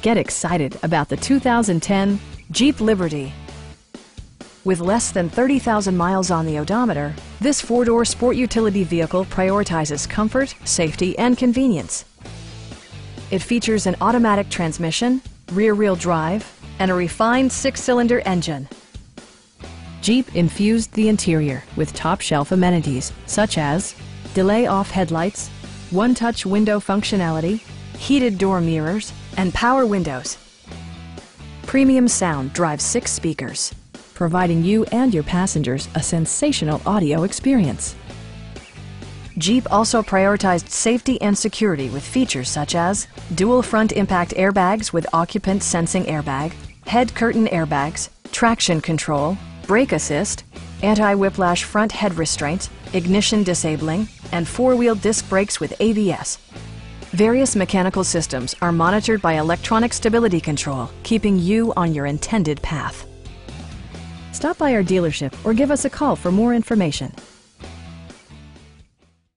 Get excited about the 2010 Jeep Liberty. With less than 30,000 miles on the odometer, this four-door sport utility vehicle prioritizes comfort, safety, and convenience. It features an automatic transmission, rear-wheel drive, and a refined six-cylinder engine. Jeep infused the interior with top-shelf amenities such as delay-off headlights, one-touch window functionality, heated door mirrors, and power windows. Premium sound drives 6 speakers, providing you and your passengers a sensational audio experience. Jeep also prioritized safety and security with features such as dual front impact airbags with occupant sensing airbag, head curtain airbags, traction control, brake assist, anti-whiplash front head restraints, ignition disabling, and 4-wheel disc brakes with ABS. Various mechanical systems are monitored by electronic stability control, keeping you on your intended path. Stop by our dealership or give us a call for more information.